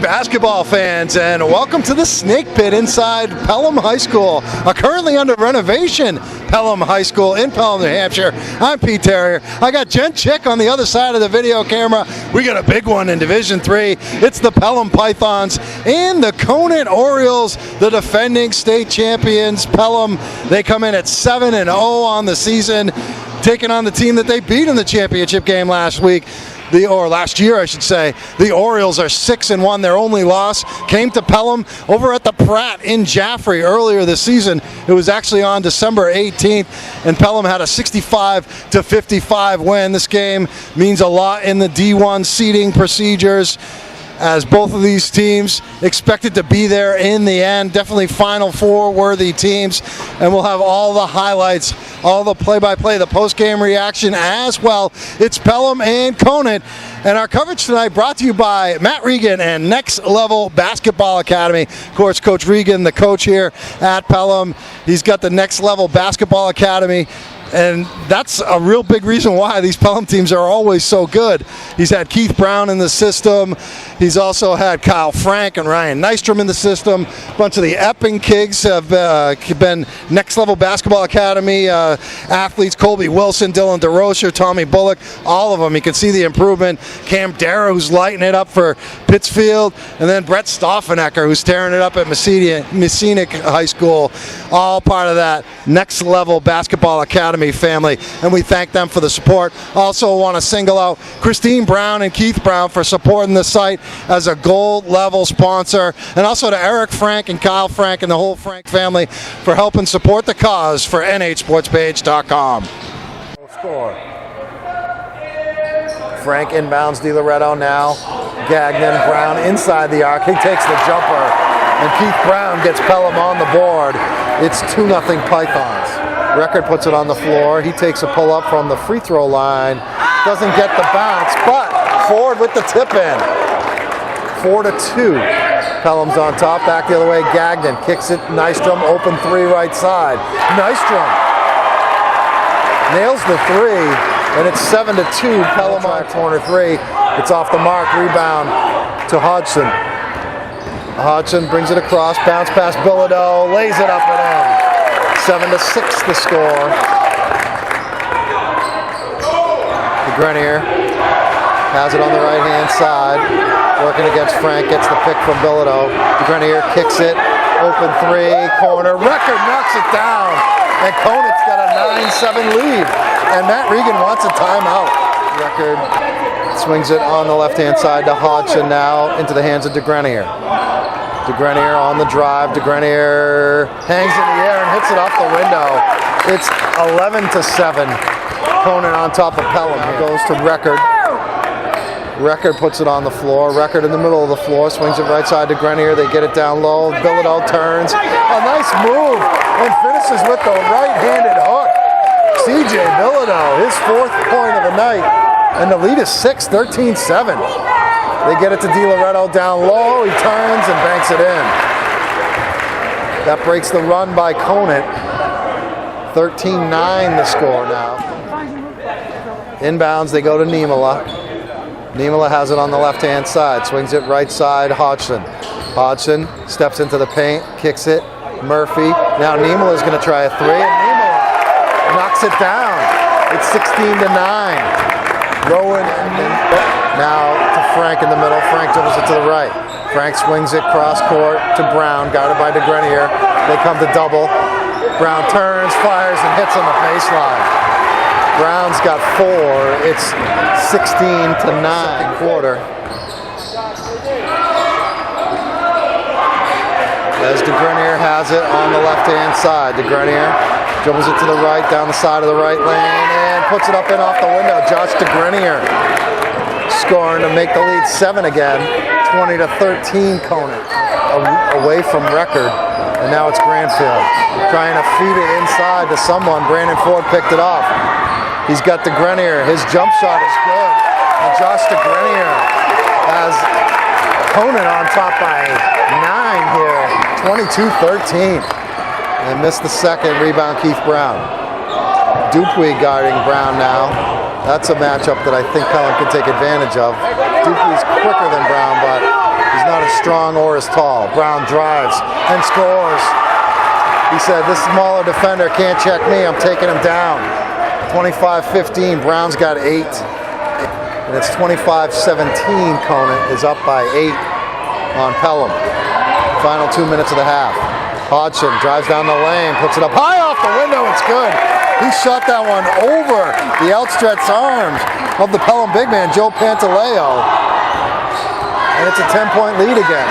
basketball fans, and welcome to the Snake Pit inside Pelham High School, a currently under renovation Pelham High School in Pelham, New Hampshire. I'm Pete Terrier. I got Jen Chick on the other side of the video camera. We got a big one in Division 3. It's the Pelham Pythons and the Conant Orioles, the defending state champions. Pelham, they come in at 7-0 on the season, taking on the team that they beat in the championship game last year, I should say. The Orioles are 6-1. Their only loss came to Pelham over at the Pratt in Jaffrey earlier this season. It was actually on December 18th, and Pelham had a 65-55 win. This game means a lot in the D1 seeding procedures, as both of these teams expected to be there in the end. Definitely Final Four worthy teams, and we'll have all the highlights, all the play-by-play, the post-game reaction as well. It's Pelham and Conant, and our coverage tonight brought to you by Matt Regan and Next Level Basketball Academy. Of course, Coach Regan, the coach here at Pelham, he's got the Next Level Basketball Academy, and that's a real big reason why these Pelham teams are always so good. He's had Keith Brown in the system. He's also had Kyle Frank and Ryan Nystrom in the system. A bunch of the Epping Kigs have been Next Level Basketball Academy athletes. Colby Wilson, Dylan DeRocher, Tommy Bullock, all of them. You can see the improvement. Cam Darrow, who's lighting it up for Pittsfield. And then Brett Stoffenecker, who's tearing it up at Messinic High School. All part of that Next Level Basketball Academy family, and we thank them for the support. Also want to single out Christine Brown and Keith Brown for supporting the site as a gold level sponsor, and also to Eric Frank and Kyle Frank and the whole Frank family for helping support the cause for nhsportspage.com. Score. Frank inbounds DiLoretto now. Gagnon, Brown inside the arc. He takes the jumper, and Keith Brown gets Pelham on the board. It's 2-0 Pythons. Record puts it on the floor. He takes a pull-up from the free throw line. Doesn't get the bounce, but Ford with the tip-in. 4-2. Pelham's on top. Back the other way. Gagnon kicks it. Nystrom, open three right side. Nystrom nails the three, and it's 7-2. Pelham on corner three. It's off the mark. Rebound to Hodgson. Hodgson brings it across. Bounce past Bilodeau. Lays it up and in. 7-6 the score. Grenier has it on the right-hand side, working against Frank, gets the pick from Bilodeau. Grenier kicks it, open three, corner. Record knocks it down, and Conant's got a 9-7 lead, and Matt Regan wants a timeout. Record swings it on the left-hand side to Hodgson now into the hands of DeGrenier. DeGrenier on the drive. DeGrenier hangs in the air and hits it off the window. It's 11-7. Conant on top of Pelham. It goes to Record. Record puts it on the floor. Record in the middle of the floor. Swings it right side to Grenier. They get it down low. Bilodeau turns. A nice move and finishes with the right-handed hook. CJ Bilodeau, his fourth point of the night. And the lead is 6, 13-7. They get it to DiLoretto down low. He turns and banks it in. That breaks the run by Conant. 13-9 the score now. Inbounds, they go to Niemela. Niemela has it on the left-hand side. Swings it right side, Hodgson. Hodgson steps into the paint, kicks it. Murphy. Now Niemela's going to try a three, and Niemela knocks it down. It's 16-9. Rowan now to Frank in the middle. Frank dribbles it to the right. Frank swings it cross court to Brown, guarded by DeGrenier. They come to double. Brown turns, fires, and hits on the baseline. Brown's got 4. It's 16-9 quarter. As DeGrenier has it on the left-hand side. DeGrenier dribbles it to the right, down the side of the right lane, and puts it up and off the window. Josh DeGrenier scoring to make the lead 7 again. 20-13 Conant away from Record, and now it's Granfield trying to feed it inside to someone. Brandon Ford picked it off. He's got DeGrenier. His jump shot is good, and Josh DeGrenier has Conant on top by 9 here. 22-13. And missed the second. Rebound, Keith Brown. Dupuy guarding Brown now. That's a matchup that I think Pelham can take advantage of. Dupuy's quicker than Brown, but he's He's not as strong or as tall. Brown drives and scores. He said, this smaller defender can't check me. I'm taking him down. 25-15. Brown's got 8. And it's 25-17. Conant is up by 8 on Pelham. Final 2 minutes of the half. Hodgson drives down the lane, puts it up high off the window. It's good. He shot that one over the outstretched arms of the Pelham big man, Joe Pantaleo. And it's a 10-point lead again.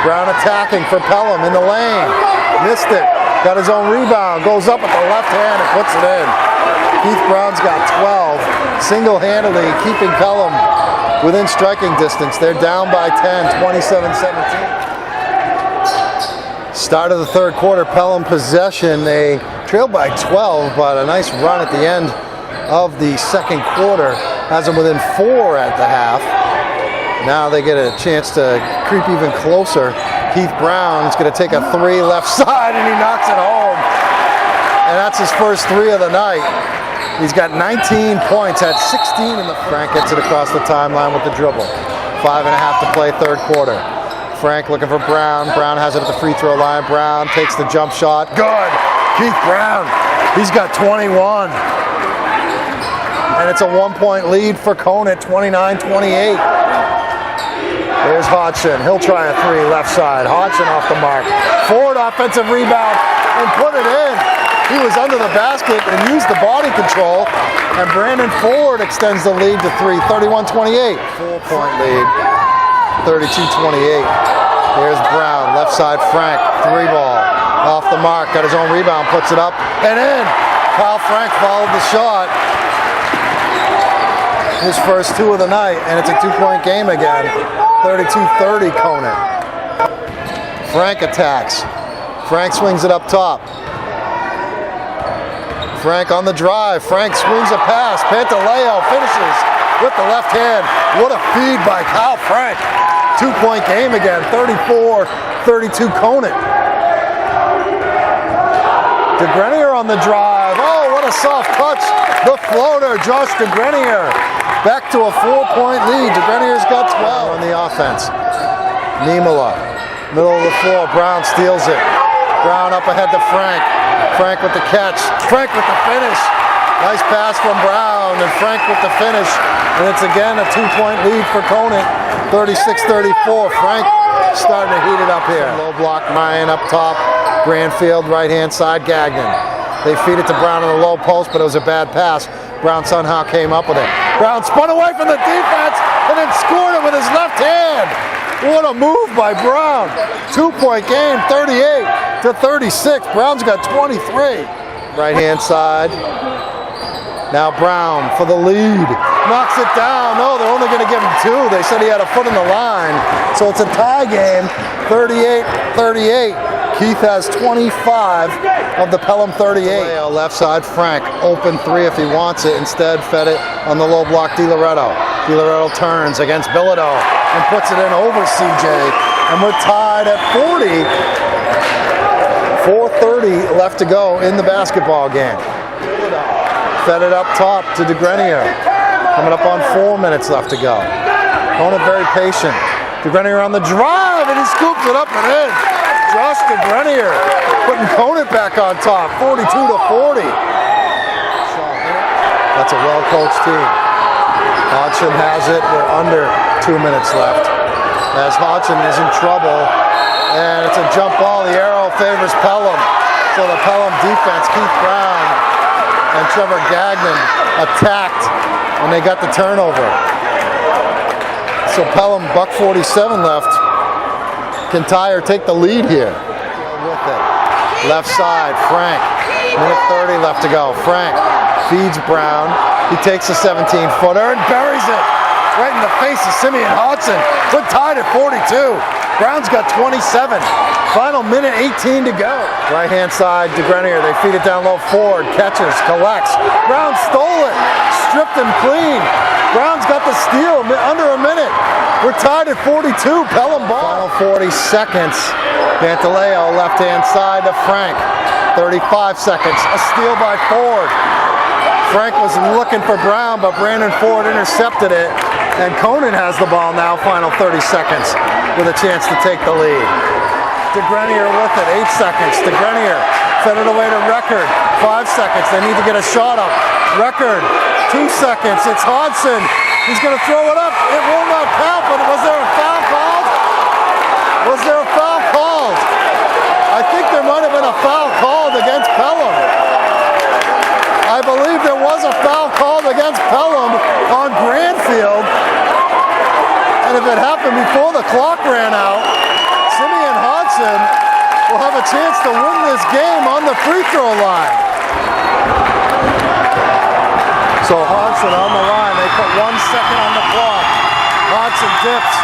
Brown attacking for Pelham in the lane. Missed it. Got his own rebound. Goes up with the left hand and puts it in. Keith Brown's got 12. Single-handedly keeping Pelham within striking distance. They're down by 10, 27-17. Start of the third quarter, Pelham possession. They trailed by 12, but a nice run at the end of the second quarter has them within 4 at the half. Now they get a chance to creep even closer. Keith Brown's going to take a 3 left side, and he knocks it home. And that's his first 3 of the night. He's got 19 points, had 16 in the Frank gets it across the timeline with the dribble. 5.5 to play, third quarter. Frank looking for Brown. Brown has it at the free throw line. Brown takes the jump shot. Good. Keith Brown. He's got 21. And it's a 1-point lead for Conant, 29-28. There's Hodgson. He'll try a 3 left side. Hodgson off the mark. Ford offensive rebound and put it in. He was under the basket and used the body control. And Brandon Ford extends the lead to 3, 31-28. 4-point lead. 32-28. Here's Brown, left side Frank, 3 ball. Off the mark, got his own rebound, puts it up and in. Kyle Frank followed the shot. His first 2 of the night, and it's a 2-point game again. 32-30 Conant. Frank attacks. Frank swings it up top. Frank on the drive. Frank swings a pass. Pantaleo finishes with the left hand. What a feed by Kyle Frank. 2-point game again, 34-32 Conant. DeGrenier on the drive. Oh, what a soft touch. The floater, Josh DeGrenier. Back to a 4-point lead. DeGrenier's got 12 on the offense. Niemela, middle of the floor. Brown steals it. Brown up ahead to Frank. Frank with the catch. Frank with the finish. Nice pass from Brown, and Frank with the finish. And it's again a 2-point lead for Conant, 36-34. Frank starting to heat it up here. Low block, Ryan up top. Granfield, right-hand side, Gagnon. They feed it to Brown in the low post, but it was a bad pass. Brown somehow came up with it. Brown spun away from the defense and then scored it with his left hand. What a move by Brown. 2-point game, 38-36. Brown's got 23. Right-hand side. Now Brown for the lead. Knocks it down. No, they're only going to give him 2. They said he had a foot in the line. So it's a tie game, 38-38. Keith has 25 of the Pelham 38. Left side, Frank. Open 3 if he wants it. Instead, fed it on the low block, DiLoretto. DiLoretto turns against Bilodeau and puts it in over CJ. And we're tied at 40. 4:30 left to go in the basketball game. Fed it up top to DeGrenier. Coming up on 4 minutes left to go. Conant very patient. DeGrenier on the drive, and he scoops it up and in. Josh DeGrenier putting Conant back on top, 42-40. That's a well-coached team. Hodgson has it. We're under 2 minutes left. As Hodgson is in trouble, and it's a jump ball. The arrow favors Pelham. So the Pelham defense, Keith Brown and Trevor Gagnon attacked, and they got the turnover. So Pelham, buck 47 left. Can tie or take the lead here. With it. Left side, Frank. Minute 30 left to go. Frank feeds Brown. He takes a 17-footer and buries it right in the face of Simeon Hodgson. We're tied at 42. Brown's got 27. Final minute 18 to go. Right-hand side, DeGrenier. They feed it down low. Ford catches, collects. Brown stole it. Stripped him clean. Brown's got the steal under a minute. We're tied at 42. Pelham ball. Final 40 seconds. Pantaleo, left-hand side to Frank. 35 seconds. A steal by Ford. Frank was looking for Brown, but Brandon Ford intercepted it. And Conant has the ball now, final 30 seconds, with a chance to take the lead. DeGrenier with it, 8 seconds. DeGrenier fed it away to Record, 5 seconds. They need to get a shot up. Record, 2 seconds. It's Hodgson. He's going to throw it up. It will not count, but was there a foul called? Was there a foul called? I think there might have been a foul called against Pelham. I believe there was a foul called against Pelham on Granfield. And if it happened before the clock ran out, Simeon Hodgson will have a chance to win this game on the free throw line. So Hodgson on the line. They put 1 second on the clock. Hodgson dips,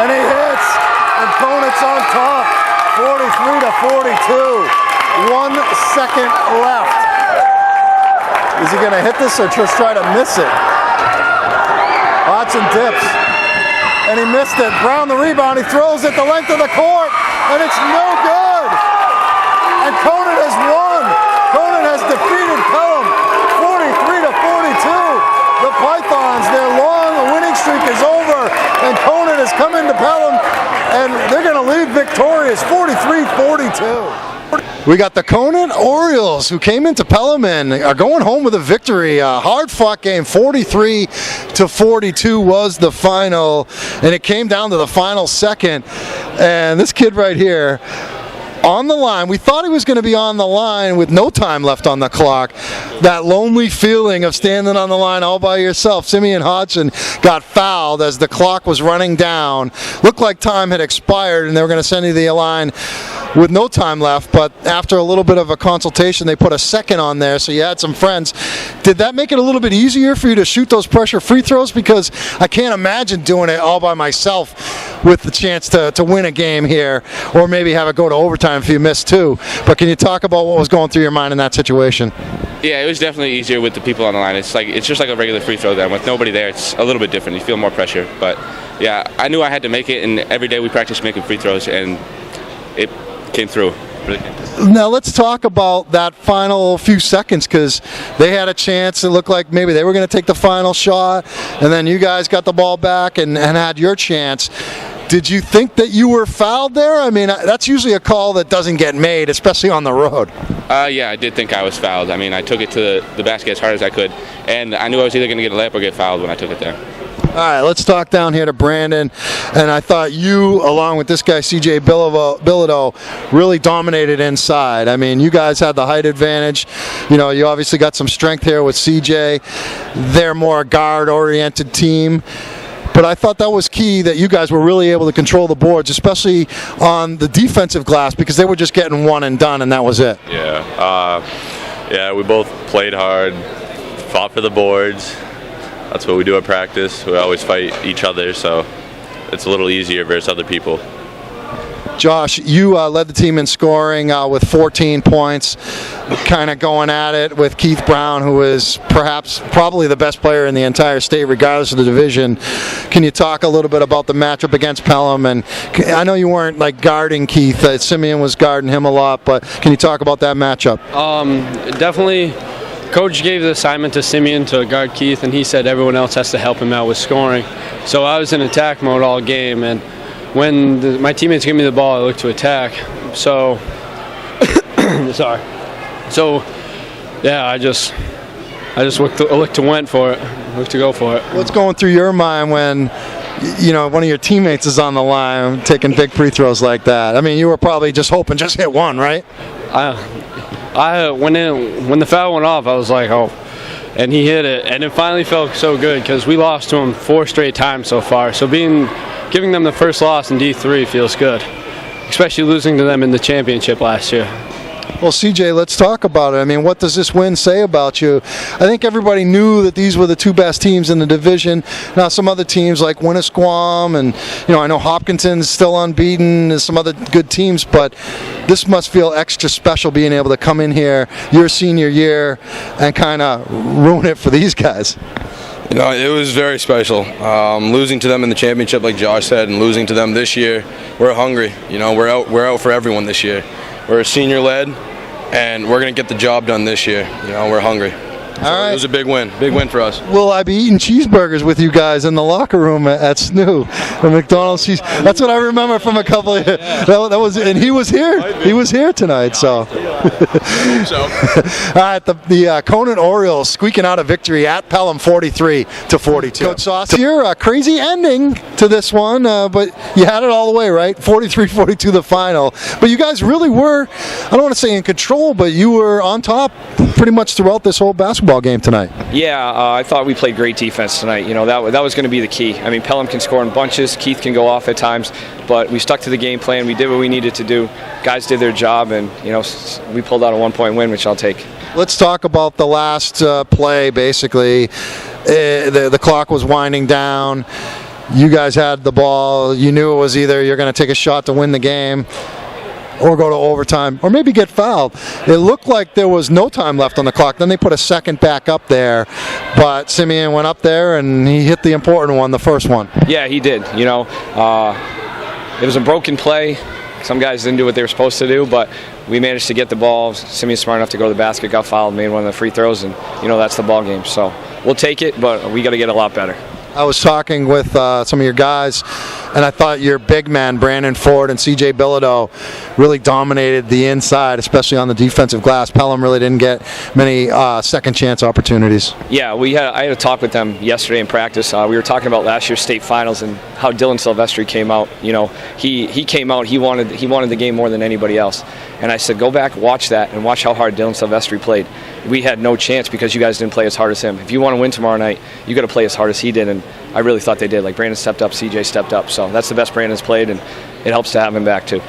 and he hits. And Conant's on top, 43-42. 1 second left. Is he going to hit this or just try to miss it? Hodgson dips, and he missed it. Brown the rebound. He throws it the length of the court, and it's no good. And Conant has won. Conant has defeated Pelham, 43-42. The Pythons, their long winning streak is over, and Conant has come into Pelham, and they're going to leave victorious, 43-42. We got the Conant Orioles, who came into Pelham and are going home with a victory. A hard-fought game, 43-42 was the final, and it came down to the final second. And this kid right here, on the line, we thought he was going to be on the line with no time left on the clock. That lonely feeling of standing on the line all by yourself. Simeon Hodgson got fouled as the clock was running down. Looked like time had expired and they were going to send you to the line with no time left, but after a little bit of a consultation, they put a second on there, so you had some friends. Did that make it a little bit easier for you to shoot those pressure free throws? Because I can't imagine doing it all by myself with the chance to win a game here, or maybe have it go to overtime if you missed two. But can you talk about what was going through your mind in that situation? Yeah, it was definitely easier with the people on the line. It's just like a regular free throw then. With nobody there, it's a little bit different. You feel more pressure. But yeah, I knew I had to make it, and every day we practiced making free throws, and it came through. Really came through. Now let's talk about that final few seconds, because they had a chance. It looked like maybe they were going to take the final shot, and then you guys got the ball back and had your chance. Did you think that you were fouled there? I mean, that's usually a call that doesn't get made, especially on the road. Yeah, I did think I was fouled. I mean, I took it to the basket as hard as I could, and I knew I was either going to get a layup or get fouled when I took it there. All right, let's talk down here to Brandon. And I thought you, along with this guy, CJ Bilodeau, really dominated inside. I mean, you guys had the height advantage. You know, you obviously got some strength here with CJ. They're more a guard-oriented team. But I thought that was key, that you guys were really able to control the boards, especially on the defensive glass, because they were just getting one and done, and that was it. Yeah, we both played hard, fought for the boards. That's what we do at practice. We always fight each other, so it's a little easier versus other people. Josh, you led the team in scoring with 14 points, kind of going at it with Keith Brown, who is probably the best player in the entire state, regardless of the division. Can you talk a little bit about the matchup against Pelham? And I know you weren't like guarding Keith. Simeon was guarding him a lot, but can you talk about that matchup? Definitely. Coach gave the assignment to Simeon to guard Keith, and he said everyone else has to help him out with scoring. So I was in attack mode all game, and when my teammates give me the ball, I look to attack. So, sorry. So, yeah, I just look to go for it. What's going through your mind when, you know, one of your teammates is on the line taking big free throws like that? I mean, you were probably just hoping just hit one, right? When the foul went off, I was like, oh, and he hit it, and it finally felt so good because we lost to him 4 straight times so far. So giving them the first loss in D3 feels good, especially losing to them in the championship last year. Well, CJ, let's talk about it. I mean, what does this win say about you? I think everybody knew that these were the two best teams in the division. Now, some other teams like Winnisquam and, you know, I know Hopkinton's still unbeaten, and some other good teams, but this must feel extra special being able to come in here your senior year and kind of ruin it for these guys. You know, it was very special. Losing to them in the championship, like Josh said, and losing to them this year, we're hungry. You know, we're out for everyone this year. We're senior-led, and we're going to get the job done this year. You know, we're hungry. right. It was a big win for us. Will I be eating cheeseburgers with you guys in the locker room at SNU, the McDonald's cheese? That's what I remember from a couple of. That was, and he was here. He was here tonight. So. All right, the Conant Orioles squeaking out a victory at Pelham, 43-42. Coach Sauce here, a crazy ending to this one, but you had it all the way, right? 43-42 the final. But you guys really were, I don't want to say in control, but you were on top pretty much throughout this whole basketball game tonight. Yeah, I thought we played great defense tonight. You know, that was going to be the key. I mean, Pelham can score in bunches, Keith can go off at times, but we stuck to the game plan. We did what we needed to do. Guys did their job, and you know, we pulled out a 1-point win, which I'll take. Let's talk about the last play. Basically, the clock was winding down. You guys had the ball. You knew it was either you're going to take a shot to win the game or go to overtime, or maybe get fouled. It looked like there was no time left on the clock. Then they put a second back up there, but Simeon went up there and he hit the important one, the first one. Yeah, he did. You know, it was a broken play. Some guys didn't do what they were supposed to do, but we managed to get the ball. Simeon's smart enough to go to the basket, got fouled, made one of the free throws, and you know, that's the ball game. So we'll take it, but we got to get a lot better. I was talking with some of your guys, and I thought your big man, Brandon Ford and C.J. Bilodeau, really dominated the inside, especially on the defensive glass. Pelham really didn't get many second chance opportunities. Yeah, I had a talk with them yesterday in practice. We were talking about last year's state finals and how Dylan Silvestri came out. You know, he came out. He wanted the game more than anybody else. And I said, go back, watch that, and watch how hard Dylan Silvestri played. We had no chance because you guys didn't play as hard as him. If you want to win tomorrow night, you got to play as hard as he did. And I really thought they did. Like, Brandon stepped up, CJ stepped up. So that's the best Brandon's played, and it helps to have him back too.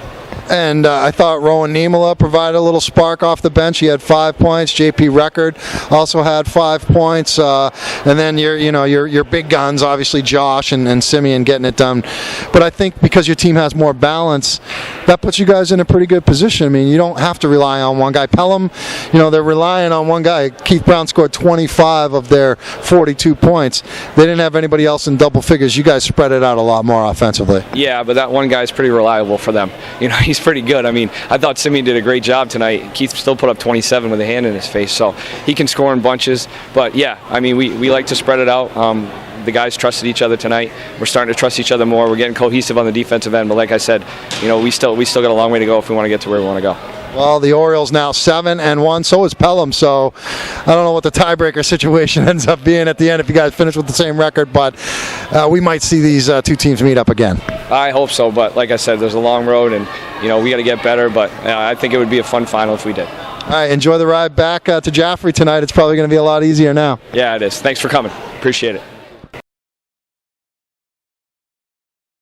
And I thought Rowan Niemela provided a little spark off the bench. He had 5 points. JP Record also had 5 points. And then your big guns, obviously Josh and Simeon getting it done. But I think because your team has more balance, that puts you guys in a pretty good position. I mean, you don't have to rely on one guy. Pelham, they're relying on one guy. Keith Brown scored 25 of their 42 points. They didn't have anybody else in double figures. You guys spread it out a lot more offensively. Yeah, but that one guy's pretty reliable for them. He's pretty good. I mean, I thought Simeon did a great job tonight. Keith still put up 27 with a hand in his face, so he can score in bunches. But yeah, I mean, we like to spread it out. The guys trusted each other tonight. We're starting to trust each other more. We're getting cohesive on the defensive end. But like I said, we still got a long way to go if we want to get to where we want to go. Well, the Orioles now 7-1. So is Pelham. So I don't know what the tiebreaker situation ends up being at the end if you guys finish with the same record. But we might see these two teams meet up again. I hope so. But like I said, there's a long road, and we got to get better. But I think it would be a fun final if we did. All right, enjoy the ride back to Jaffrey tonight. It's probably going to be a lot easier now. Yeah, it is. Thanks for coming. Appreciate it.